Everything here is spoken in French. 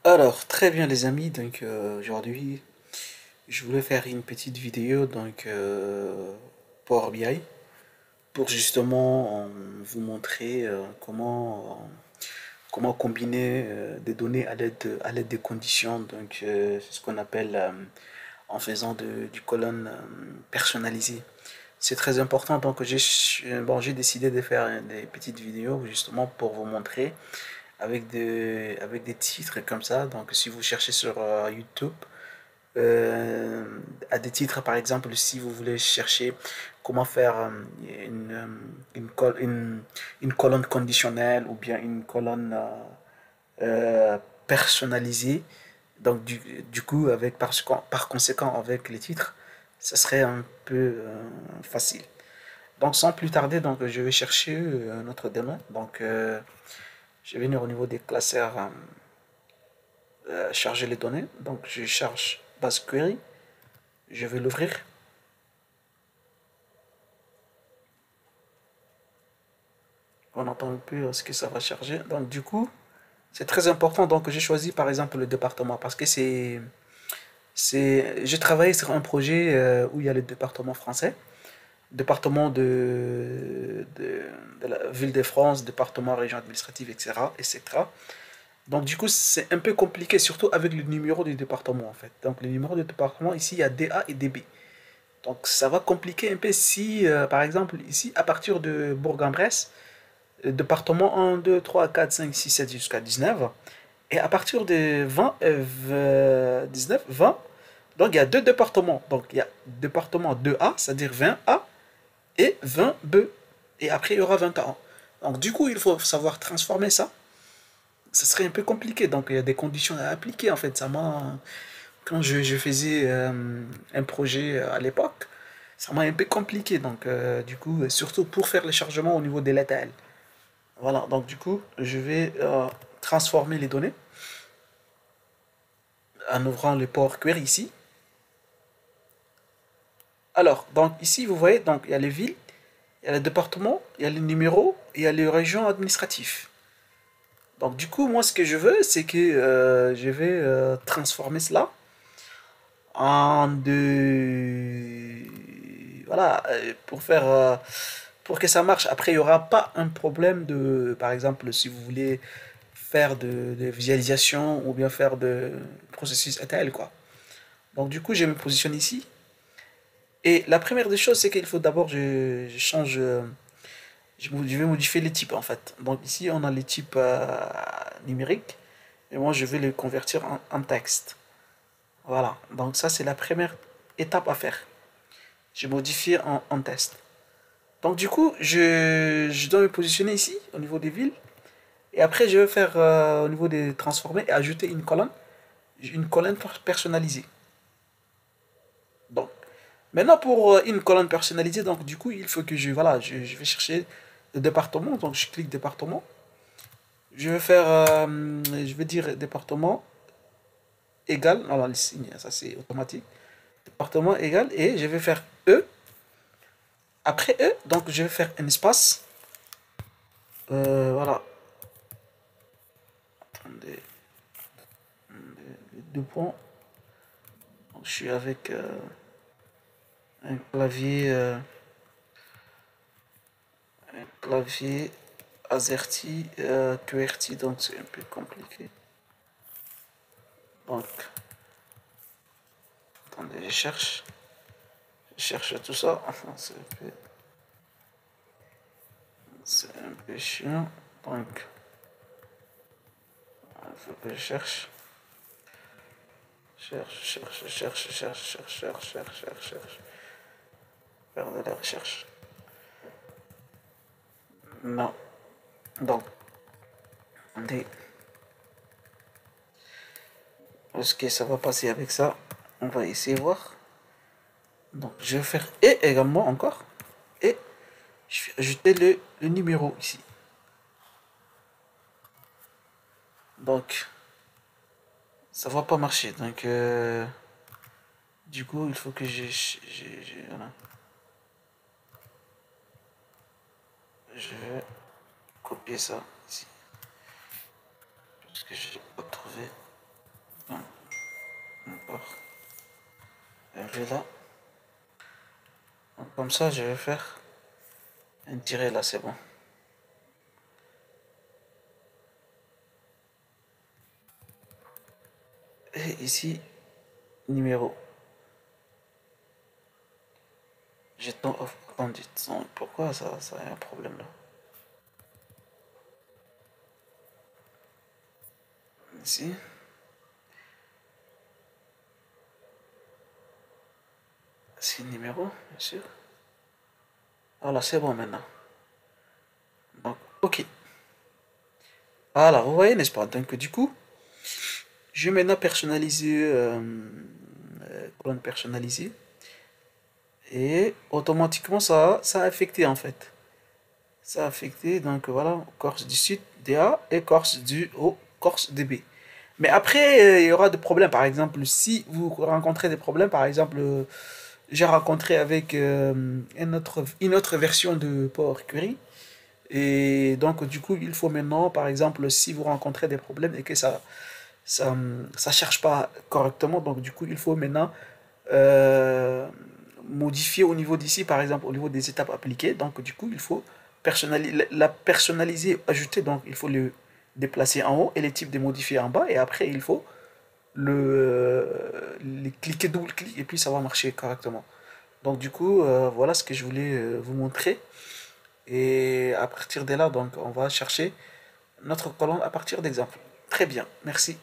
Alors, très bien les amis, donc aujourd'hui, je voulais faire une petite vidéo Power BI pour justement vous montrer comment combiner des données à l'aide des conditions. C'est ce qu'on appelle en faisant du colonne personnalisé. C'est très important, donc j'ai décidé de faire des petites vidéos justement pour vous montrer avec des titres comme ça. Donc, si vous cherchez sur YouTube, euh, à des titres, par exemple, si vous voulez chercher comment faire une, euh, une colonne conditionnelle ou bien une colonne personnalisée, donc du coup, par conséquent, avec les titres, ça serait un peu facile. Donc, sans plus tarder, donc, je vais chercher notre donnée. Donc, je vais venir au niveau des classeurs charger les données. Donc je charge base query, je vais l'ouvrir. On entend un peu ce que ça va charger. Donc du coup, c'est très important. Donc j'ai choisi par exemple le département parce que j'ai travaillé sur un projet où il y a le département français, département de la ville de France, département région administrative, etc., etc. Donc du coup, c'est un peu compliqué, surtout avec le numéro du département en fait. Donc le numéro du département ici, il y a DA et DB. Donc ça va compliquer un peu si, par exemple, ici, à partir de Bourg-en-Bresse, département 1, 2, 3, 4, 5, 6, 7 jusqu'à 19, et à partir de 20, 19, 20, donc il y a deux départements. Donc il y a département 2A, c'est-à-dire 20A, et 20B. Et après, il y aura 21. Donc du coup, il faut savoir transformer ça. Ça serait un peu compliqué, donc il y a des conditions à appliquer en fait. Quand je faisais un projet à l'époque, ça m'a un peu compliqué. Donc, du coup, surtout pour faire les chargements au niveau des lettres L. Voilà, donc du coup, je vais transformer les données en ouvrant le port query ici. Alors, donc ici, vous voyez, donc il y a les villes, il y a les départements, il y a les numéros, et il y a les régions administratives. Donc, du coup, moi, ce que je veux, c'est que je vais transformer cela en de. Voilà, pour que ça marche. Après, il n'y aura pas un problème de, par exemple, si vous voulez faire de visualisation ou bien faire de processus ETL, quoi. Donc, du coup, je me positionne ici. Et la première des choses, c'est qu'il faut d'abord, je change, je vais modifier les types, en fait. Donc, ici, on a les types numériques. Et moi, je vais les convertir en texte. Voilà. Donc, ça, c'est la première étape à faire. Je modifie en test. Donc du coup, je dois me positionner ici, au niveau des villes. Et après, je vais faire au niveau des transformés et ajouter une colonne personnalisée. Donc, maintenant pour une colonne personnalisée, donc du coup, il faut que voilà, je vais chercher le département. Donc je clique département. Je vais dire département égal, alors le signe, ça c'est automatique. Département égal et je vais faire E. Après E, donc je vais faire un espace. Voilà. Attendez, deux points. Donc, je suis avec un clavier AZERTY, QWERTY, donc c'est un peu compliqué. Donc, attendez, je cherche tout ça. C'est un peu chiant. Donc, il faut que je cherche. Faire de la recherche. Non. Donc, attendez, est-ce que ça va passer avec ça? On va essayer de voir. Donc, je vais faire et également encore. Et je vais ajouter le numéro ici. Donc, ça va pas marcher. Donc, du coup, il faut que voilà. Je vais copier ça ici. Parce que je n'ai pas trouvé. enlever là. Donc, comme ça, je vais faire un tiret là, c'est bon. Et ici, numéro. Jeton off conduit. Pourquoi ça a un problème là? Ici. C'est numéro, bien sûr. Voilà, c'est bon maintenant. Donc, ok. Voilà, vous voyez, n'est-ce pas? Donc, du coup, je vais maintenant personnaliser, colonne personnalisée. Et automatiquement, ça a affecté en fait. Ça a affecté, donc voilà, Corse du Sud, DA, et Corse du Haut, Corse DB. Mais après, il y aura des problèmes. Par exemple, si vous rencontrez des problèmes, par exemple, j'ai rencontré avec une autre version de Power Query. Et donc, du coup, il faut maintenant, par exemple, si vous rencontrez des problèmes et que ça cherche pas correctement, donc du coup, il faut maintenant euh, modifier au niveau d'ici, par exemple, au niveau des étapes appliquées. Donc, du coup, il faut la personnaliser, ajouter. Donc, il faut le déplacer en haut et les types de modifier en bas. Et après, il faut les cliquer, double-clic, et puis ça va marcher correctement. Donc, du coup, voilà ce que je voulais vous montrer. Et à partir de là, donc, on va chercher notre colonne à partir d'exemples. Très bien, merci.